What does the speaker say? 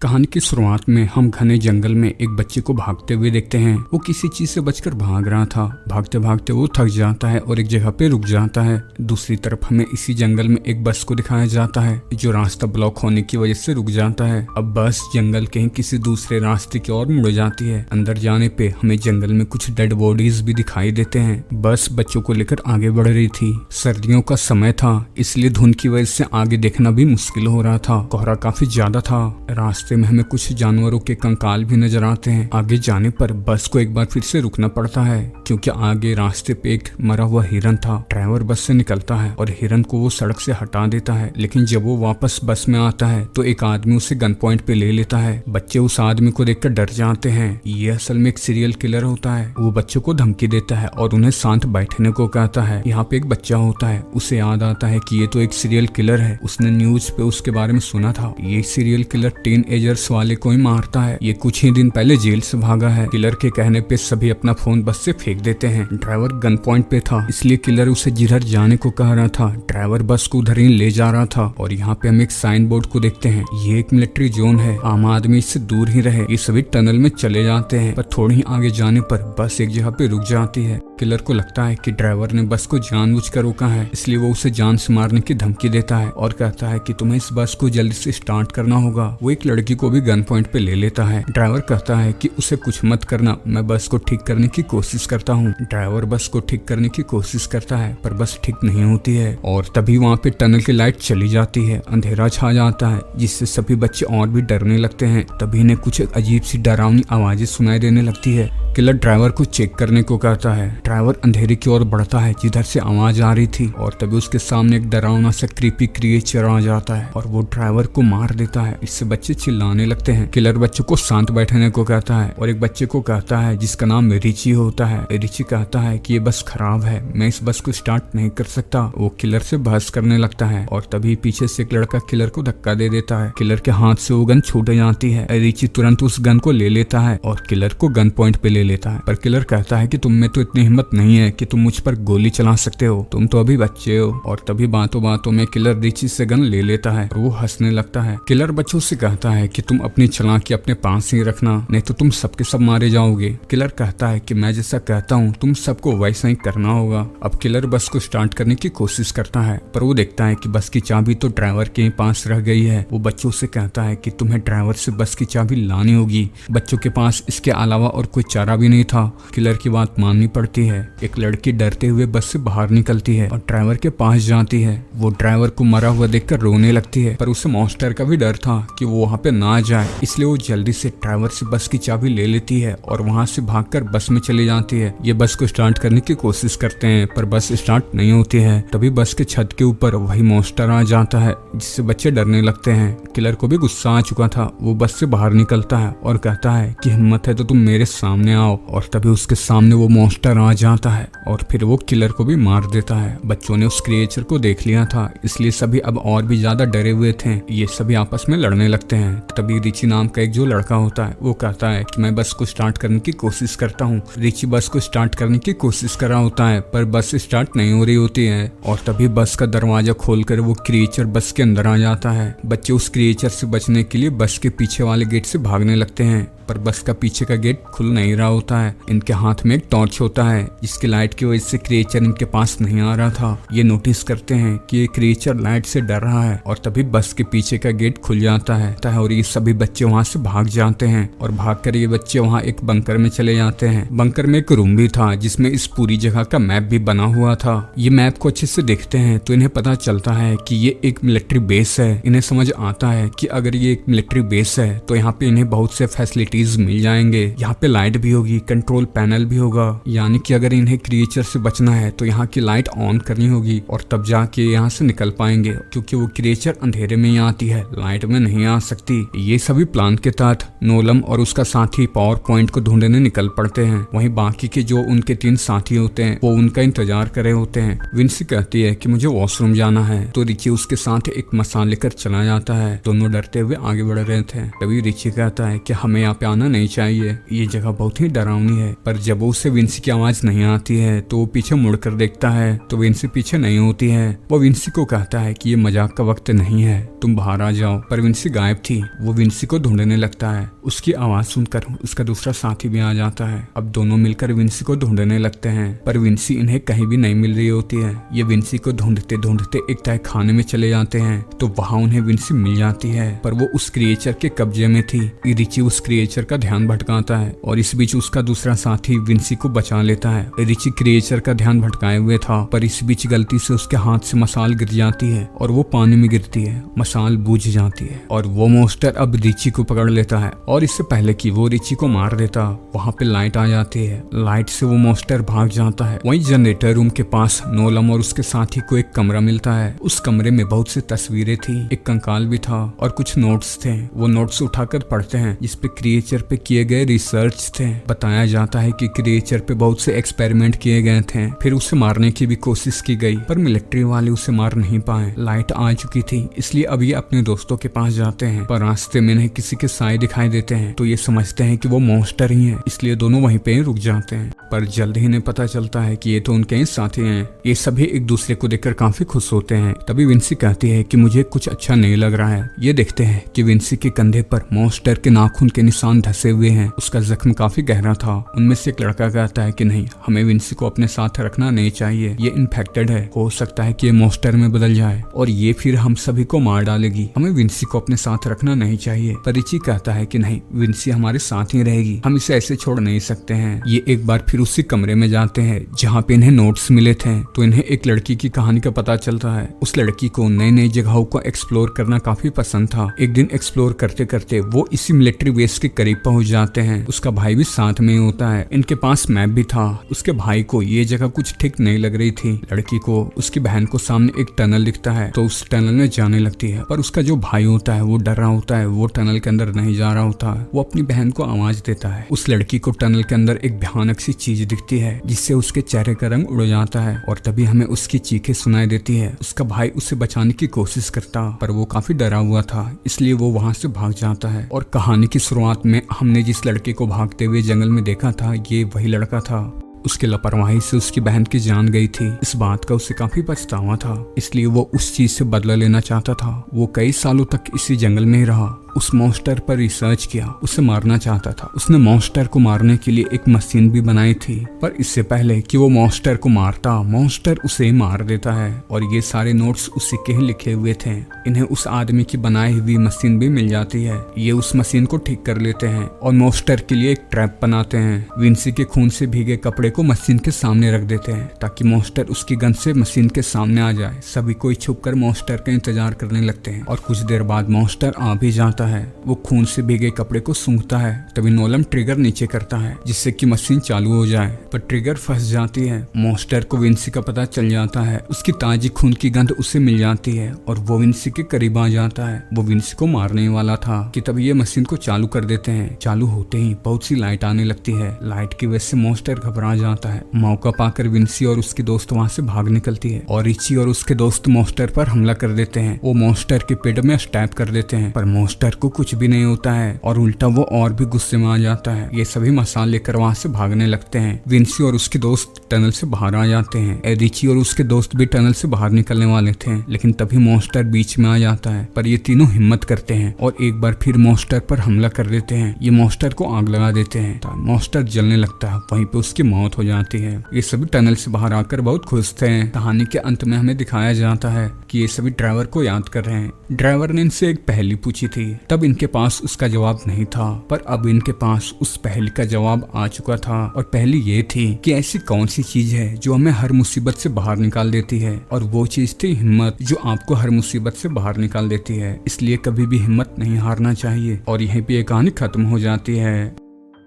कहानी की शुरुआत में हम घने जंगल में एक बच्चे को भागते हुए देखते हैं। वो किसी चीज से बचकर भाग रहा था। भागते भागते वो थक जाता है और एक जगह पे रुक जाता है। दूसरी तरफ हमें इसी जंगल में एक बस को दिखाया जाता है जो रास्ता ब्लॉक होने की वजह से रुक जाता है। अब बस जंगल के किसी दूसरे रास्ते की ओर मुड़ जाती है। अंदर जाने पे हमें जंगल में कुछ डेड बॉडीज भी दिखाई देते हैं। बस बच्चों को लेकर आगे बढ़ रही थी। सर्दियों का समय था, इसलिए धुंध की वजह से आगे देखना भी मुश्किल हो रहा था। कोहरा काफी ज्यादा था। रास्ते में हमें कुछ जानवरों के कंकाल भी नजर आते हैं। आगे जाने पर बस को एक बार फिर से रुकना पड़ता है क्योंकि आगे रास्ते पे एक मरा हुआ हिरन था। ड्राइवर बस से निकलता है और हिरन को वो सड़क से हटा देता है, लेकिन जब वो वापस बस में आता है तो एक आदमी उसे गन पॉइंट पे ले लेता है। बच्चे उस आदमी को देखकर डर जाते हैं। ये असल में एक सीरियल किलर होता है। वो बच्चों को धमकी देता है और उन्हें शांत बैठने को कहता है। यहाँ पे एक बच्चा होता है, उसे याद आता है कि ये तो एक सीरियल किलर है। उसने न्यूज पे उसके बारे में सुना था। ये सीरियल किलर टीन एजर्स वाले को ही मारता है। ये कुछ ही दिन पहले जेल से भागा है। किलर के कहने पे सभी अपना फोन बस से फेंक देते हैं। ड्राइवर गन पॉइंट पे था, इसलिए किलर उसे जिधर जाने को कह रहा था ड्राइवर बस को उधर ही ले जा रहा था। और यहाँ पे हम एक साइन बोर्ड को देखते हैं। ये एक मिलिट्री जोन है, आम आदमी इससे दूर ही रहे। ये सभी टनल में चले जाते हैं, पर थोड़ी ही आगे जाने पर बस एक जगह पे रुक जाती है। किलर को लगता है कि ड्राइवर ने बस को जानबूझकर रोका है, इसलिए वो उसे जान से मारने की धमकी देता है और कहता है कि तुम्हें इस बस को जल्दी से स्टार्ट करना होगा। वो एक लड़की को भी गन पॉइंट पे ले लेता है। ड्राइवर कहता है कि उसे कुछ मत करना, मैं बस को ठीक करने की कोशिश करता हूँ। ड्राइवर बस को ठीक करने की कोशिश करता है, पर बस ठीक नहीं होती है। और तभी वहाँ पे टनल की लाइट चली जाती है। अंधेरा छा जाता है, जिससे सभी बच्चे और भी डरने लगते हैं। तभी इन्हें कुछ अजीब सी डरावनी आवाजें सुनाई देने लगती है। किलर ड्राइवर को चेक करने को कहता है। ड्राइवर अंधेरे की ओर बढ़ता है जिधर से आवाज आ रही थी, और तभी उसके सामने एक डरावना सा क्रीपी क्रिएचर आ जाता है और वो ड्राइवर को मार देता है। इससे बच्चे चिल्लाने लगते हैं। किलर बच्चों को शांत बैठने को कहता है और एक बच्चे को कहता है जिसका नाम रिची होता है। रिची कहता है कि ये बस खराब है, मैं इस बस को स्टार्ट नहीं कर सकता। वो किलर से बहस करने लगता है और तभी पीछे से एक लड़का किलर को धक्का दे देता है। किलर के हाथ से वो गन छूट जाती है। रिची तुरंत उस गन को ले लेता है और किलर को गन पॉइंट पे ले लेता है। पर किलर कहता है कि तुम में तो इतनी हिम्मत नहीं है कि तुम मुझ पर गोली चला सकते हो, तुम तो अभी बच्चे हो। और तभी बातों बातों में किलर रिची से गन ले लेता है और वो हंसने लगता है। किलर बच्चों से कहता है कि तुम अपनी चालाकी अपने पास ही रखना, नहीं तो तुम सबके सब मारे जाओगे। किलर कहता है कि मैं जैसा कहता हूँ तुम सबको वैसा ही करना होगा। अब किलर बस को स्टार्ट करने की कोशिश करता है, पर वो देखता है कि बस की चाबी तो ड्राइवर के पास रह गई है। वो बच्चों से कहता है कि तुम्हें ड्राइवर से बस की चाबी लानी होगी। बच्चों के पास इसके अलावा और कोई चारा भी नहीं था। किलर की बात माननी पड़ती है। एक लड़की डरते हुए बस से बाहर निकलती है और ड्राइवर के पास जाती है। वो ड्राइवर को मरा हुआ देखकर रोने लगती है, पर उसे मॉन्स्टर का भी डर था कि वो वहाँ पे ना जाए, इसलिए वो जल्दी से ड्राइवर से बस की चाबी ले लेती है और वहाँ से भागकर बस में चली जाती है। ये बस को स्टार्ट करने की कोशिश करते हैं, पर बस स्टार्ट नहीं होती है। तभी बस के छत के ऊपर वही मॉन्स्टर आ जाता है, जिससे बच्चे डरने लगते हैं। किलर को भी गुस्सा आ चुका था। वो बस से बाहर निकलता है और कहता है कि हिम्मत है तो तुम मेरे सामने आओ। और तभी उसके सामने वो मॉन्स्टर आ जाता है और फिर वो किलर को भी मार देता है। बच्चों ने उस क्रिएचर को देख लिया था, इसलिए सभी अब और भी ज्यादा डरे हुए थे। ये सभी आपस में लड़ने लगते हैं। तभी रिची नाम का एक जो लड़का होता है वो कहता है कि मैं बस को स्टार्ट करने की कोशिश करता हूँ। रिची बस को स्टार्ट करने की कोशिश कर रहा होता है, पर बस स्टार्ट नहीं हो रही होती है। और तभी बस का दरवाजा खोलकर वो क्रिएचर बस के अंदर आ जाता है। बच्चे उस क्रिएचर से बचने के लिए बस के पीछे वाले गेट से भागने लगते हैं, पर बस का पीछे का गेट खुल नहीं रहा होता है। इनके हाथ में एक टॉर्च होता है, जिसकी लाइट की वजह से क्रिएचर इनके पास नहीं आ रहा था। ये नोटिस करते हैं कि ये क्रिएचर लाइट से डर रहा है और तभी बस के पीछे का गेट खुल जाता है और ये सभी बच्चे वहाँ से भाग जाते हैं। और भागकर ये बच्चे वहाँ एक बंकर में चले जाते हैं। बंकर में एक रूम भी था जिसमें इस पूरी जगह का मैप भी बना हुआ था। ये मैप को अच्छे से देखते हैं तो इन्हें पता चलता है कि ये एक मिलिट्री बेस है। इन्हें समझ आता है कि अगर ये एक मिलिट्री बेस है तो यहाँ पे इन्हें बहुत से फैसिलिटीज मिल जाएंगे। यहाँ पे लाइट भी होगी, कंट्रोल पैनल भी होगा, यानी कि अगर इन्हें क्रिएचर से बचना है तो यहाँ की लाइट ऑन करनी होगी और तब जाके यहाँ से निकल पाएंगे, क्योंकि वो क्रिएचर अंधेरे में ही आती है, लाइट में नहीं आ सकती। ये सभी प्लान के तहत नोलम और उसका साथी पावर पॉइंट को ढूंढने निकल पड़ते हैं। वहीं बाकी के जो उनके 3 साथी होते हैं वो उनका इंतजार कर रहे होते हैं। विंसी कहती है कि मुझे वॉशरूम जाना है, तो रिची उसके साथ एक मसाल लेकर चला जाता है। दोनों डरते हुए आगे बढ़ रहे थे। तभी रिची कहता है कि हमें यहाँ पे पे आना नहीं चाहिए, ये जगह बहुत ही डरावनी है। पर जब उसे विंसी की आवाज नहीं आती है तो वो पीछे मुड़कर देखता है तो विंसी पीछे नहीं होती है। वो विंसी को कहता है कि ये मजाक का वक्त नहीं है, तुम बाहर आ जाओ। पर विंसी गायब थी। वो विंसी को ढूंढने लगता है। उसकी आवाज सुनकर उसका दूसरा साथी भी आ जाता है। अब दोनों मिलकर विंसी को ढूंढने लगते हैं, पर विंसी इन्हें कहीं भी नहीं मिल रही होती है। ये विंसी को ढूंढते ढूंढते एक तय खाने में चले जाते हैं तो वहाँ उन्हें विंसी मिल जाती है, पर वो उस क्रिएचर के कब्जे में थी। रिची उस क्रिएचर का ध्यान भटकाता है और इस बीच उसका दूसरा साथी विंसी को बचा लेता है। रिची क्रिएचर का ध्यान भटकाए हुए था, पर इस बीच गलती से उसके हाथ से मसाल गिर जाती है और वो पानी में गिरती है। मसाल बुझ जाती है और वो मोस्टर अब रिची को पकड़ लेता है और इससे पहले कि वो रिची को मार देता वहाँ पे लाइट आ जाती है। लाइट से वो मोस्टर भाग जाता है। वहीं जनरेटर रूम के पास नोलम और उसके साथी को एक कमरा मिलता है। उस कमरे में बहुत सी तस्वीरें थी, एक कंकाल भी था और कुछ नोट्स थे। वो नोट्स उठाकर पढ़ते हैं जिसपे क्रिएचर पे किए गए रिसर्च थे। बताया जाता है कि क्रिएचर पे बहुत से एक्सपेरिमेंट किए गए थे, फिर उसे मारने की भी कोशिश की गई, पर मिलिट्री वाले उसे मार नहीं पाए। लाइट आ चुकी थी, इसलिए अब ये अपने दोस्तों के पास जाते हैं, पर रास्ते में इन्हें किसी के साए दिखाई देते हैं तो ये समझते हैं कि वो मॉन्स्टर ही है, इसलिए दोनों वहीं पे रुक जाते हैं। पर जल्द ही इन्हें पता चलता है कि ये तो उनके ही साथी हैं। ये सभी एक दूसरे को देखकर काफी खुश होते हैं। तभी विंसी कहती है कि मुझे कुछ अच्छा नहीं लग रहा है। ये देखते हैं कि विंसी के कंधे पर मॉन्स्टर के नाखून के निशान धसे हुए हैं। उसका जख्म काफी गहरा था। उनमें से एक लड़का कहता है कि नहीं, हमें विंसी को अपने साथ रखना नहीं चाहिए, ये इन्फेक्टेड है, हो सकता है कि ये मॉन्स्टर में बदल जाए और ये फिर हम सभी को मार डालेगी। हमें विंसी को अपने साथ रखना नहीं चाहिए। पर रिची कहता है कि नहीं, विंसी हमारे साथ ही रहेगी, हम इसे ऐसे छोड़ नहीं सकते हैं। ये एक बार फिर उसी कमरे में जाते हैं जहाँ पे इन्हें नोट्स मिले थे तो इन्हें एक लड़की की कहानी का पता चलता है। उस लड़की को नई नई जगहों को एक्सप्लोर करना काफी पसंद था। एक दिन एक्सप्लोर करते करते वो इसी मिलिट्री बेस के करीब पहुंच जाते हैं। उसका भाई भी साथ में होता है। इनके पास मैप भी था। उसके भाई को ये जगह कुछ ठीक नहीं लग रही थी। लड़की को उसकी बहन को सामने एक टनल दिखता है तो उस टनल में जाने लगती है, पर उसका जो भाई होता है वो डर रहा होता है, वो टनल के अंदर नहीं जा रहा होता। वो अपनी बहन को आवाज देता है। उस लड़की को टनल के अंदर एक भयानक सी चीज दिखती है जिससे उसके चेहरे का रंग उड़ जाता है और तभी हमें उसकी चीखें सुनाई देती है। उसका भाई उसे बचाने की कोशिश करता, पर वो काफी डरा हुआ था, इसलिए वो वहाँ से भाग जाता है। और कहानी की शुरुआत में हमने जिस लड़के को भागते हुए जंगल में देखा था, ये वही लड़का था। उसकी लापरवाही से उसकी बहन की जान गई थी। इस बात का उसे काफी पछतावा था, इसलिए वो उस चीज से बदला लेना चाहता था। वो कई सालों तक इसी जंगल में ही रहा, उस मॉन्स्टर पर रिसर्च किया, उसे मारना चाहता था। उसने मॉन्स्टर को मारने के लिए एक मशीन भी बनाई थी, पर इससे पहले कि वो मॉन्स्टर को मारता, मॉन्स्टर उसे मार देता है। और ये सारे नोट्स उसी के ही लिखे हुए थे। इन्हें उस आदमी की बनाई हुई मशीन भी मिल जाती है। ये उस मशीन को ठीक कर लेते हैं और मॉन्स्टर के लिए एक ट्रैप बनाते हैं। विंसी के खून से भीगे कपड़े को मशीन के सामने रख देते हैं ताकि मॉन्स्टर उसकी गन से मशीन के सामने आ जाए। सभी कोई छुपकर मॉन्स्टर का इंतजार करने लगते हैं और कुछ देर बाद मॉन्स्टर आ भी जाता है। वो खून से भीगे कपड़े को सूंघता है, तभी नोलम ट्रिगर नीचे करता है जिससे कि मशीन चालू हो जाए, पर ट्रिगर फंस जाती है। मॉन्स्टर को विंसी का पता चल जाता है। उसकी ताजी खून की गंध उसे मिल जाती है और वो विंसी के करीब आ जाता है। वो विंसी को मारने वाला था कि तभी ये मशीन को चालू कर देते हैं। चालू होते ही बहुत सी लाइट आने लगती है। लाइट की वजह से मॉन्स्टर घबरा जाता है। मौका पाकर विंसी और उसके दोस्त वहाँ से भाग निकलती है और रिची और उसके दोस्त मॉन्स्टर पर हमला कर देते हैं। वो मॉन्स्टर के पेट में स्टैप कर देते हैं, पर मॉन्स्टर को कुछ भी नहीं होता है और उल्टा वो और भी गुस्से में आ जाता है। ये सभी मसाल लेकर वहाँ से भागने लगते हैं। विंसी और उसके दोस्त टनल से बाहर आ जाते हैं। रिची और उसके दोस्त भी टनल से बाहर निकलने वाले थे, लेकिन तभी मॉन्स्टर बीच में आ जाता है। पर ये तीनों हिम्मत करते हैं और एक बार फिर मॉन्स्टर पर हमला कर देते हैं। ये मॉन्स्टर को आग लगा देते हैं। मॉन्स्टर जलने लगता है, वहीं पे उसकी मौत हो जाती है। ये सभी टनल से बाहर आकर बहुत खुश थे। कहानी के अंत में हमें दिखाया जाता है कि ये सभी ड्राइवर को याद कर रहे हैं। ड्राइवर ने इनसे एक पहेली पूछी थी, तब इनके पास उसका जवाब नहीं था, पर अब इनके पास उस पहेली का जवाब आ चुका था। और पहेली ये थी कि ऐसी कौन सी चीज है जो हमें हर मुसीबत से बाहर निकाल देती है, और वो चीज थी हिम्मत, जो आपको हर मुसीबत से बाहर निकाल देती है। इसलिए कभी भी हिम्मत नहीं हारना चाहिए। और यहीं पे ये कहानी खत्म हो जाती है।